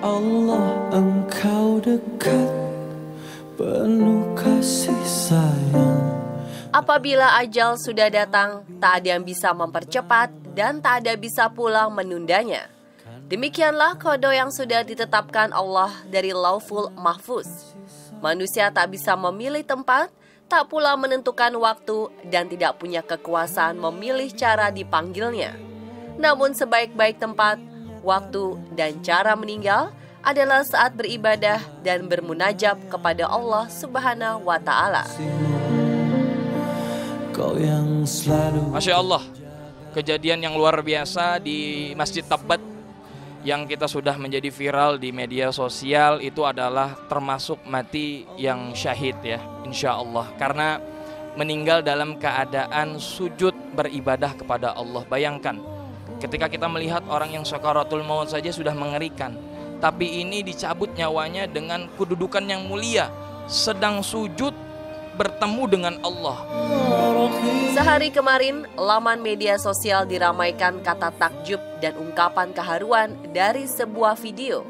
Allah engkau dekat, penuh kasih sayang. Apabila ajal sudah datang, tak ada yang bisa mempercepat dan tak ada bisa pula menundanya. Demikianlah kode yang sudah ditetapkan Allah dari Lauful Mahfuz. Manusia tak bisa memilih tempat, tak pula menentukan waktu dan tidak punya kekuasaan memilih cara dipanggilnya. Namun sebaik-baik tempat, waktu, dan cara meninggal adalah saat beribadah dan bermunajat kepada Allah Subhanahu wa Ta'ala. Masya Allah, kejadian yang luar biasa di Masjid Tebet yang kita sudah menjadi viral di media sosial itu adalah termasuk mati yang syahid ya, insya Allah. Karena meninggal dalam keadaan sujud beribadah kepada Allah. Bayangkan, ketika kita melihat orang yang sakaratul maut saja sudah mengerikan, tapi ini dicabut nyawanya dengan kedudukan yang mulia, sedang sujud bertemu dengan Allah. Sehari kemarin, laman media sosial diramaikan kata takjub dan ungkapan keharuan dari sebuah video.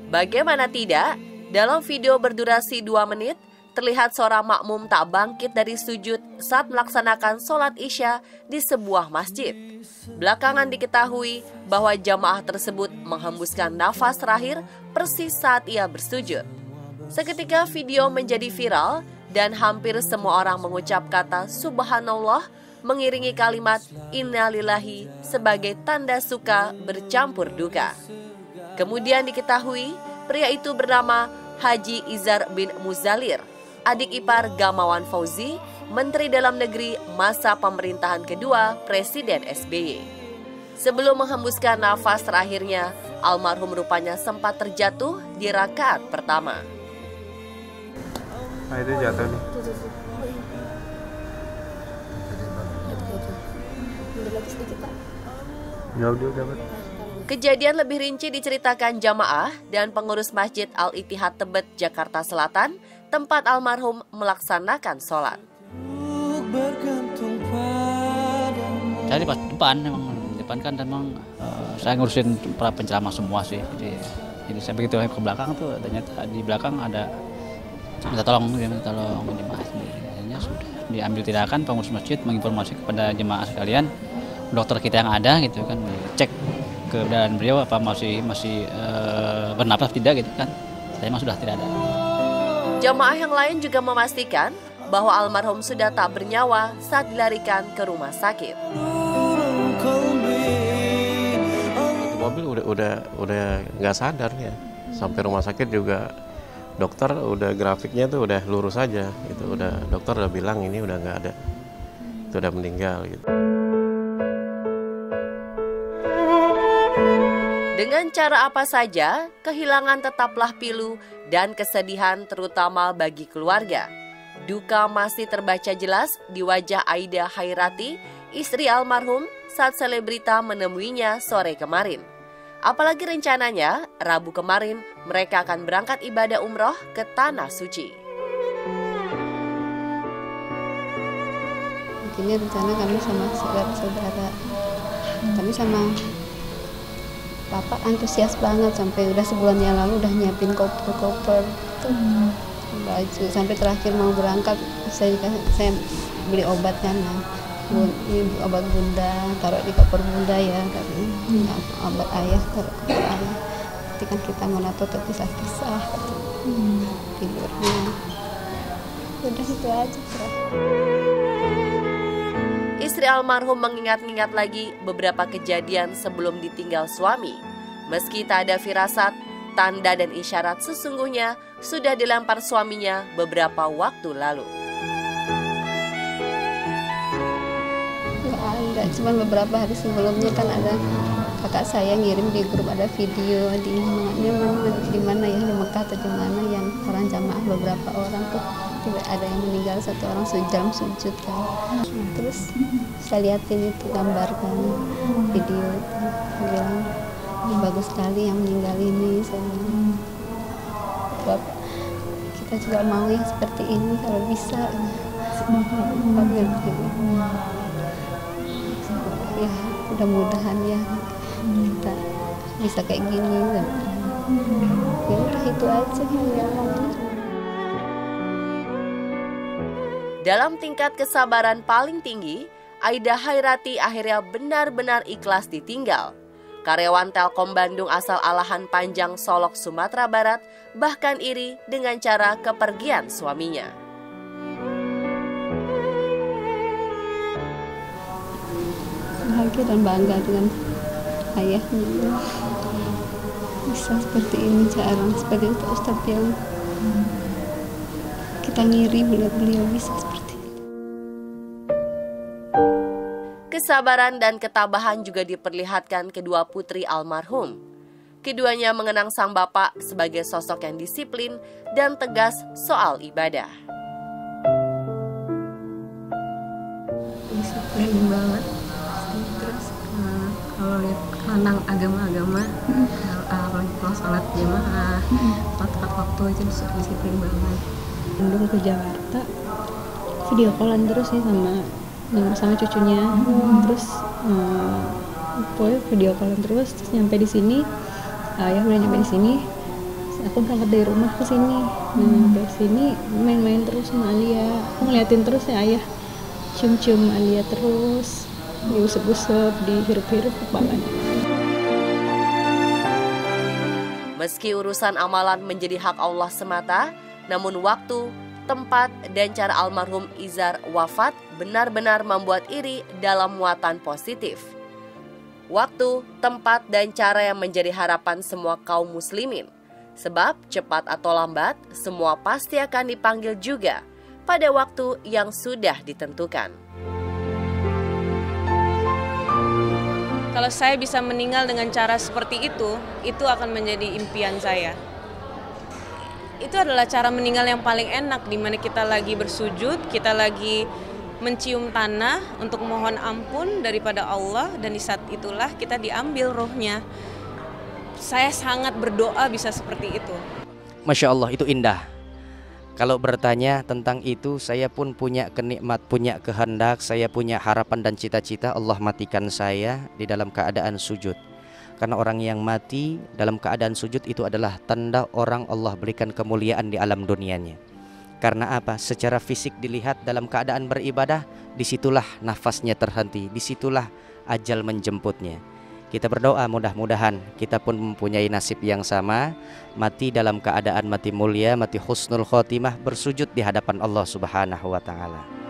Bagaimana tidak, dalam video berdurasi 2 menit, terlihat seorang makmum tak bangkit dari sujud saat melaksanakan sholat isya di sebuah masjid. Belakangan diketahui bahwa jamaah tersebut menghembuskan nafas terakhir persis saat ia bersujud. Seketika video menjadi viral dan hampir semua orang mengucap kata subhanallah mengiringi kalimat innalillahi sebagai tanda suka bercampur duka. Kemudian diketahui pria itu bernama Haji Izar bin Muzalir, adik ipar Gamawan Fauzi, Menteri Dalam Negeri masa pemerintahan kedua Presiden SBY. Sebelum menghembuskan nafas terakhirnya, almarhum rupanya sempat terjatuh di rakaat pertama. Nah, itu jatuh nih. Ya udah dapat. Kejadian lebih rinci diceritakan jamaah dan pengurus Masjid Al-Ittihad Tebet, Jakarta Selatan, tempat almarhum melaksanakan sholat. Saya di depan kan memang saya ngurusin para penceramah semua sih. Jadi saya begitu ke belakang tuh ternyata di belakang ada minta tolong jemaah sendiri. Akhirnya sudah diambil tindakan, pengurus masjid menginformasi kepada jemaah sekalian, dokter kita yang ada gitu kan, cek keadaan beliau apa masih bernapas tidak gitu kan. Saya memang sudah tidak ada. Jamaah yang lain juga memastikan bahwa almarhum sudah tak bernyawa saat dilarikan ke rumah sakit. Itu mobil udah nggak sadar ya, sampai rumah sakit juga. Dokter udah grafiknya tuh udah lurus aja gitu, dokter udah bilang ini udah nggak ada, itu udah meninggal gitu. Dengan cara apa saja, kehilangan tetaplah pilu dan kesedihan terutama bagi keluarga. Duka masih terbaca jelas di wajah Aida Hairati, istri almarhum, saat selebrita menemuinya sore kemarin. Apalagi rencananya, Rabu kemarin mereka akan berangkat ibadah umroh ke Tanah Suci. Ini rencana kami sama saudara-saudara. Kami sama Bapak antusias banget, sampai udah sebulan yang lalu udah nyiapin koper-koper tuh, baju. Sampai terakhir mau berangkat, saya beli obat kan. Ini obat bunda, taruh di koper bunda ya, obat ayah taruh di koper ayah. Nanti kan kita mau nato terpisah-pisah, tidurnya. Udah itu aja. Istri almarhum mengingat-ingat lagi beberapa kejadian sebelum ditinggal suami. Meski tak ada firasat, tanda dan isyarat sesungguhnya sudah dilempar suaminya beberapa waktu lalu. Enggak, cuma beberapa hari sebelumnya kan ada kakak saya ngirim di grup, ada video di mana ya, di Mekah atau di mana yang orang jamaah beberapa orang tuh ada yang meninggal, satu orang sejam sujud kan. Terus saya liatin itu gambar kan, video itu, bilang bagus sekali yang meninggal ini. Saya Bapak, kita juga mau yang seperti ini kalau bisa. Ya mudah-mudahan ya kita bisa kayak gini. kuat sih ya Allah. Dalam tingkat kesabaran paling tinggi, Aida Hairati akhirnya benar-benar ikhlas ditinggal. Karyawan Telkom Bandung asal Alahan Panjang, Solok, Sumatera Barat bahkan iri dengan cara kepergian suaminya. Bahagia dan bangga dengan ayahnya. Bisa seperti ini, jarang seperti itu Ustaz yang kita ngiri melihat beliau bisa seperti itu. Kesabaran dan ketabahan juga diperlihatkan kedua putri almarhum. Keduanya mengenang sang bapak sebagai sosok yang disiplin dan tegas soal ibadah. Disiplin banget. Terus kalau lihat menang agama-agama, kalau sholat jamaah, tepat waktu itu disiplin banget. Bandung ke Jakarta, video callan terus ya sama cucunya. Terus pokoknya video callan terus nyampe di sini, ayah udah nyampe di sini, aku berangkat dari rumah ke sini. Nyampe sini main-main terus sama Alia, aku ngeliatin terus ya ayah cium-cium Alia terus, diusap-usap, dihirup-hirup kepalanya. Meski urusan amalan menjadi hak Allah semata, namun waktu, tempat, dan cara almarhum Izar wafat benar-benar membuat iri dalam muatan positif. Waktu, tempat, dan cara yang menjadi harapan semua kaum muslimin. Sebab cepat atau lambat, semua pasti akan dipanggil juga pada waktu yang sudah ditentukan. Kalau saya bisa meninggal dengan cara seperti itu akan menjadi impian saya. Itu adalah cara meninggal yang paling enak, di mana kita lagi bersujud, kita lagi mencium tanah untuk mohon ampun daripada Allah, dan di saat itulah kita diambil rohnya. Saya sangat berdoa bisa seperti itu. Masya Allah, itu indah. Kalau bertanya tentang itu, saya pun punya kenikmat, punya kehendak, saya punya harapan dan cita-cita Allah matikan saya di dalam keadaan sujud. Karena orang yang mati dalam keadaan sujud itu adalah tanda orang Allah berikan kemuliaan di alam dunianya. Karena apa? Secara fisik dilihat dalam keadaan beribadah, disitulah nafasnya terhenti, disitulah ajal menjemputnya. Kita berdoa mudah-mudahan kita pun mempunyai nasib yang sama, mati dalam keadaan mati mulia, mati husnul khotimah, bersujud di hadapan Allah Subhanahu wa Ta'ala.